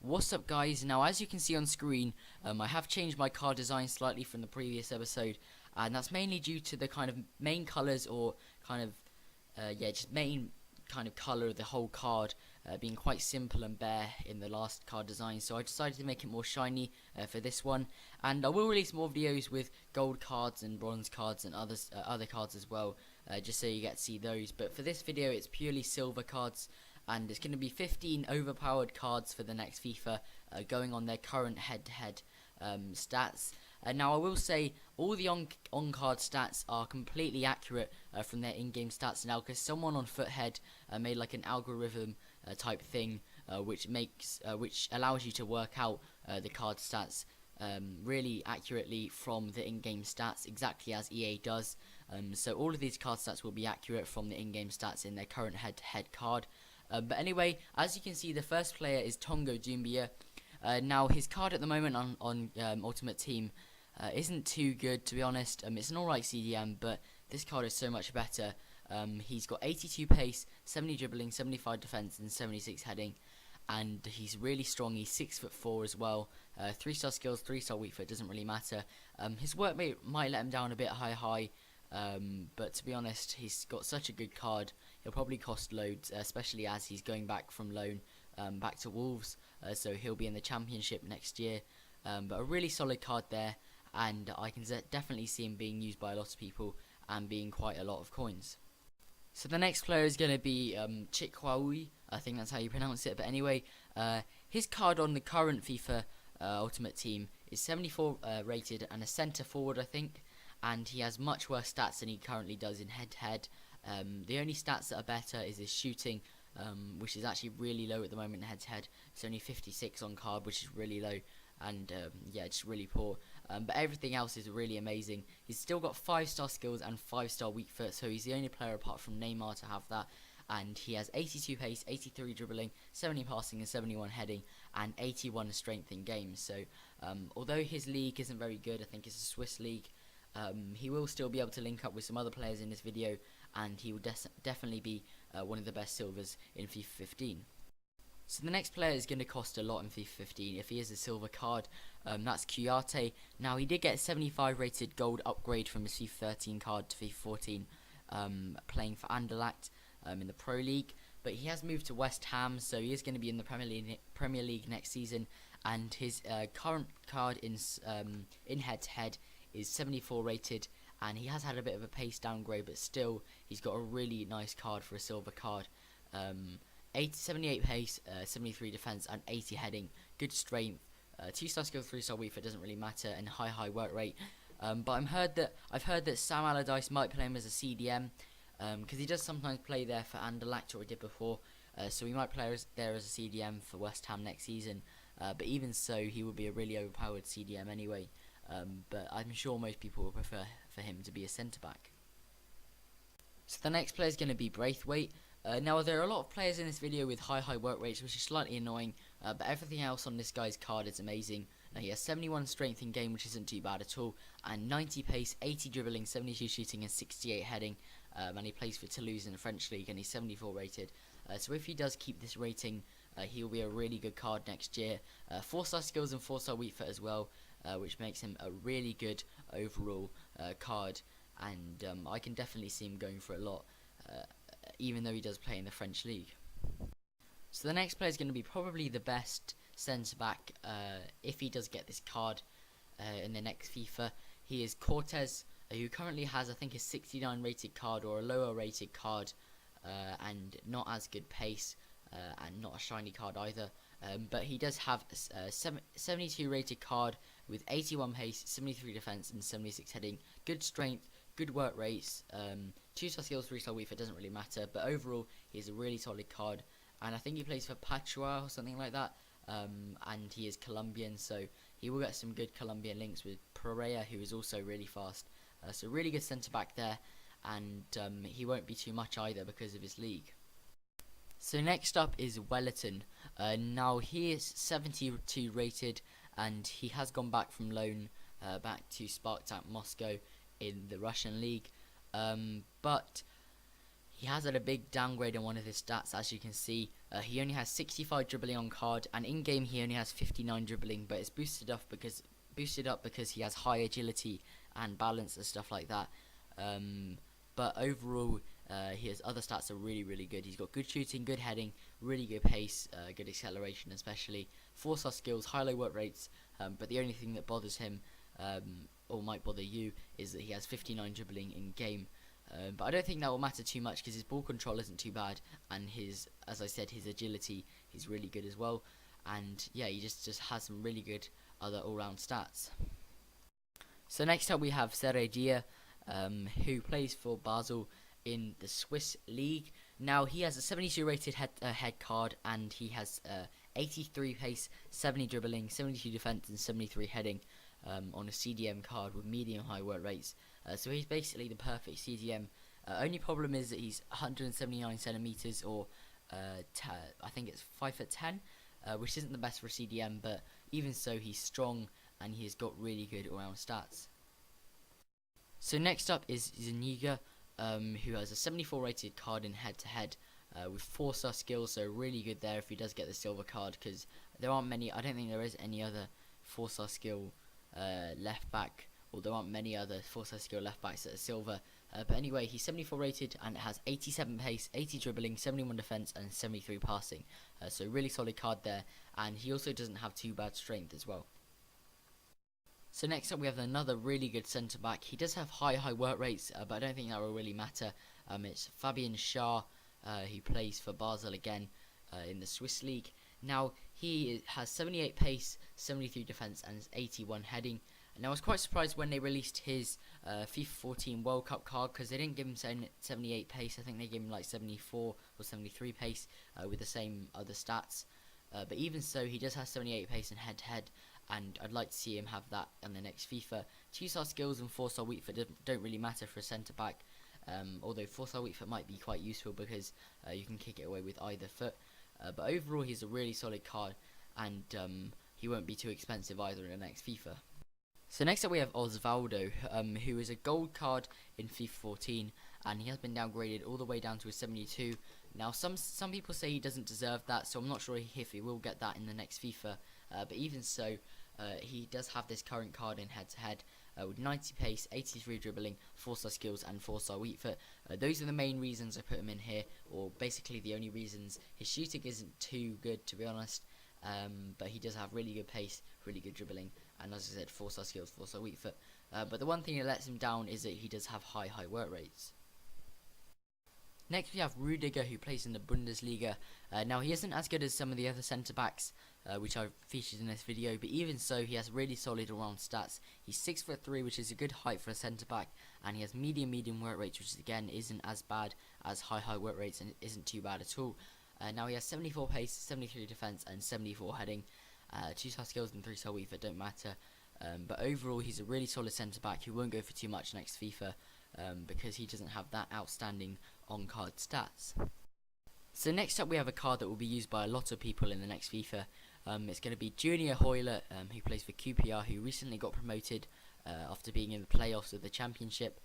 What's up, guys? Now, as you can see on screen, I have changed my card design slightly from the previous episode, and that's mainly due to the kind of main colors, or kind of just main kind of color of the whole card being quite simple and bare in the last card design. So I decided to make it more shiny for this one, and I will release more videos with gold cards and bronze cards and other cards as well, just so you get to see those. But for this video, it's purely silver cards. And it's going to be 15 overpowered cards for the next FIFA, going on their current head-to-head stats. Now, I will say all the on-card stats are completely accurate from their in-game stats now, because someone on Foothead made like an algorithm type thing, which allows you to work out the card stats really accurately from the in-game stats, exactly as EA does. So all of these card stats will be accurate from the in-game stats in their current head-to-head card. But anyway, as you can see, the first player is Tongo Doumbia. Now, his card at the moment on Ultimate Team isn't too good, to be honest. It's an alright CDM, but this card is so much better. He's got 82 pace, 70 dribbling, 75 defense, and 76 heading. And he's really strong. He's 6'4" as well. 3-star skills, 3-star weak foot, doesn't really matter. His work rate might let him down a bit high. But to be honest, he's got such a good card. He'll probably cost loads, especially as he's going back from loan back to Wolves, so he'll be in the Championship next year. But a really solid card there, and I can definitely see him being used by a lot of people and being quite a lot of coins. So the next player is going to be Zhonghuawei, I think that's how you pronounce it. But anyway, his card on the current FIFA Ultimate Team is 74 rated and a centre forward, I think. And he has much worse stats than he currently does in head-to-head. The only stats that are better is his shooting, which is actually really low at the moment in head-to-head. It's only 56 on card, which is really low, and yeah, it's really poor. But everything else is really amazing. He's still got 5-star skills and 5-star weak foot, so he's the only player apart from Neymar to have that. And he has 82 pace, 83 dribbling, 70 passing and 71 heading, and 81 strength in games. So although his league isn't very good, I think it's a Swiss league, he will still be able to link up with some other players in this video, and he will definitely be one of the best silvers in FIFA 15. So the next player is going to cost a lot in FIFA 15 if he is a silver card. That's Cortes. Now, he did get a 75 rated gold upgrade from his FIFA 13 card to FIFA 14, playing for Anderlecht in the Pro League, but he has moved to West Ham, so he is going to be in the Premier League next season. And his current card in head-to-head is 74 rated, and he has had a bit of a pace downgrade, but still he's got a really nice card for a silver card. 78 pace, 73 defense, and 80 heading. Good strength, 2-star skill, 3-star weak foot, doesn't really matter, and high work rate. But I've heard that Sam Allardyce might play him as a CDM, because he does sometimes play there for Anderlecht, or he did before. So he might play there as a CDM for West Ham next season. But even so, he would be a really overpowered CDM anyway. But I'm sure most people would prefer for him to be a centre-back. So the next player is going to be Braithwaite. Now, there are a lot of players in this video with high work rates, which is slightly annoying, but everything else on this guy's card is amazing. He has 71 strength in game, which isn't too bad at all, and 90 pace, 80 dribbling, 72 shooting, and 68 heading. And he plays for Toulouse in the French league, and he's 74 rated. So if he does keep this rating, he will be a really good card next year. 4-star skills and 4-star weak foot as well, which makes him a really good overall card, and I can definitely see him going for a lot, even though he does play in the French league. So the next player is going to be probably the best centre-back if he does get this card in the next FIFA. He is Cortes, who currently has, I think, a 69 rated card, or a lower rated card, and not as good pace, and not a shiny card either. But he does have a 72 rated card with 81 pace, 73 defense, and 76 heading. Good strength, good work rates, 2-star skills, 3-star weak foot, doesn't really matter. But overall, he's a really solid card, and I think he plays for Pachua or something like that. And he is Colombian, so he will get some good Colombian links with Pereira, who is also really fast. So really good centre back there, and he won't be too much either because of his league. So next up is Wellington. Now, he is 72 rated, and he has gone back from loan back to Spartak Moscow in the Russian league. But he has had a big downgrade in one of his stats, as you can see. He only has 65 dribbling on card, and in game he only has 59 dribbling, but it's boosted up because he has high agility and balance and stuff like that. But overall, his other stats are really good. He's got good shooting, good heading, really good pace, good acceleration, especially 4-star skills, high low work rates. But the only thing that bothers him, or might bother you, is that he has 59 dribbling in game. But I don't think that will matter too much because his ball control isn't too bad, and as I said, his agility is really good as well. And yeah, he just has some really good other all-round stats. So next up we have Sergio, who plays for Basel in the Swiss league. Now he has a 72 rated head card, and he has 83 pace, 70 dribbling, 72 defense, and 73 heading on a CDM card with medium high work rates. So he's basically the perfect CDM. Only problem is that he's 179 centimeters, or I think it's 5'10", which isn't the best for a CDM, but even so, he's strong and he's got really good all-round stats. So next up is Zaniga, who has a 74 rated card in head-to-head with 4-star skills, so really good there if he does get the silver card, because there aren't many. I don't think there is any other 4-star skill left back, or there aren't many other 4-star skill left backs that are silver. But anyway, he's 74 rated and it has 87 pace, 80 dribbling, 71 defense, and 73 passing. So really solid card there, and he also doesn't have too bad strength as well. So next up we have another really good centre back. He does have high work rates, but I don't think that will really matter. It's Fabian Shah, who plays for Basel again in the Swiss league. Now he has 78 pace, 73 defense, and 81 heading. Now I was quite surprised when they released his FIFA 14 World Cup card, because they didn't give him 78 pace. I think they gave him like 74 or 73 pace with the same other stats. But even so, he does have 78 pace and head-to-head, and I'd like to see him have that on the next FIFA. 2-star skills and 4-star weak foot don't really matter for a centre-back, although 4-star weak foot might be quite useful because you can kick it away with either foot. But overall, he's a really solid card, and he won't be too expensive either in the next FIFA. So next up we have Osvaldo, who is a gold card in FIFA 14, and he has been downgraded all the way down to a 72. Now some people say he doesn't deserve that, so I'm not sure if he will get that in the next FIFA. But even so, he does have this current card in head-to-head with 90 pace, 83 dribbling, 4-star skills, and 4-star weak foot. Those are the main reasons I put him in here, or basically the only reasons. His shooting isn't too good, to be honest, but he does have really good pace, really good dribbling, and as I said, 4-star skills, 4-star weak foot. But the one thing that lets him down is that he does have high work rates. Next we have Rudiger, who plays in the Bundesliga. Now he isn't as good as some of the other centre-backs, which I've featured in this video, but even so, he has really solid all-round stats. He's 6'3", which is a good height for a centre-back, and he has medium work rates, which again isn't as bad as high work rates, and isn't too bad at all. Now he has 74 pace, 73 defense, and 74 heading. 2-star skills and 3-star weak foot don't matter, but overall he's a really solid centre-back who won't go for too much next FIFA, because he doesn't have that outstanding on-card stats. So next up we have a card that will be used by a lot of people in the next FIFA. It's going to be Junior Hoyler, who plays for QPR, who recently got promoted after being in the playoffs of the Championship.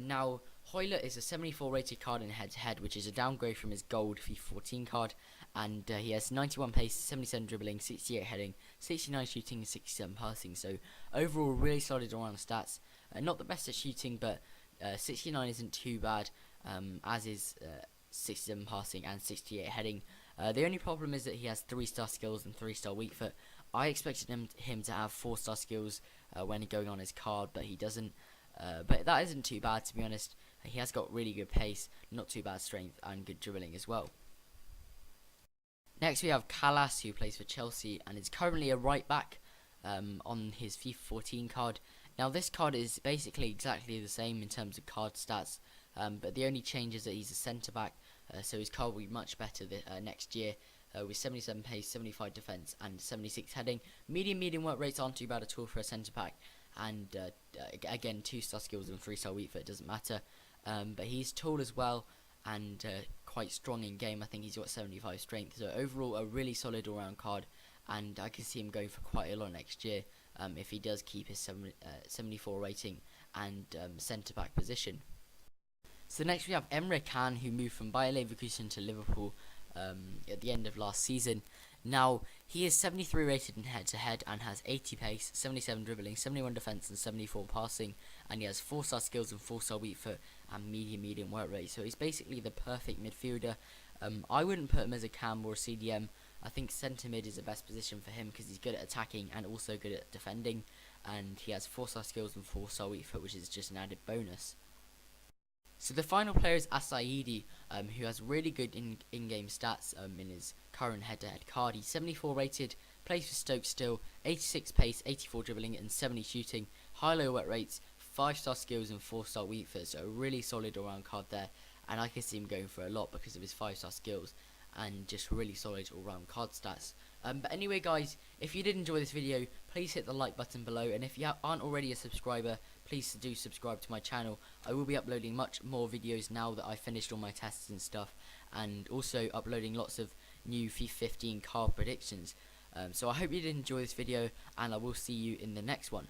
Now Hoyler is a 74 rated card in head-to-head, which is a downgrade from his gold FIFA 14 card, and he has 91 pace, 77 dribbling, 68 heading, 69 shooting, and 67 passing. So overall really solid all-round stats. Not the best at shooting, but 69 isn't too bad, as is 67 passing and 68 heading. The only problem is that he has 3-star skills and 3-star weak foot. I expected him to have 4-star skills when going on his card, but he doesn't. But that isn't too bad, to be honest. He has got really good pace, not too bad strength, and good dribbling as well. Next we have Kalidou, who plays for Chelsea and is currently a right back on his FIFA 14 card. Now this card is basically exactly the same in terms of card stats, but the only change is that he's a centre back, so his card will be much better next year, with 77 pace, 75 defence, and 76 heading. Medium work rates aren't too bad at all for a centre back, and again 2-star skills and 3-star weak foot doesn't matter. But he's tall as well, and quite strong in game. I think he's got 75 strength, so overall a really solid all-round card, and I can see him going for quite a lot next year if he does keep his 74 rating and centre back position. So next we have Emre Can, who moved from Bayer Leverkusen to Liverpool. at the end of last season. Now, he is 73 rated in head-to-head and has 80 pace, 77 dribbling, 71 defense, and 74 passing. And he has 4-star skills and 4-star weak foot and medium work rate. So he's basically the perfect midfielder. I wouldn't put him as a cam or a CDM. I think centre mid is the best position for him because he's good at attacking and also good at defending. And he has 4-star skills and 4-star weak foot, which is just an added bonus. So the final player is Asaidi, who has really good in-game stats in his current head-to-head card. He's 74 rated, plays for Stoke still, 86 pace, 84 dribbling, and 70 shooting. High low work rates, 5-star skills, and 4-star weak foot. So a really solid all-round card there, and I can see him going for a lot because of his 5-star skills and just really solid all-round card stats. But anyway, guys, if you did enjoy this video, please hit the like button below, and if you aren't already a subscriber, please do subscribe to my channel. I will be uploading much more videos now that I've finished all my tests and stuff, and also uploading lots of new FIFA 15 card predictions. So I hope you did enjoy this video, and I will see you in the next one.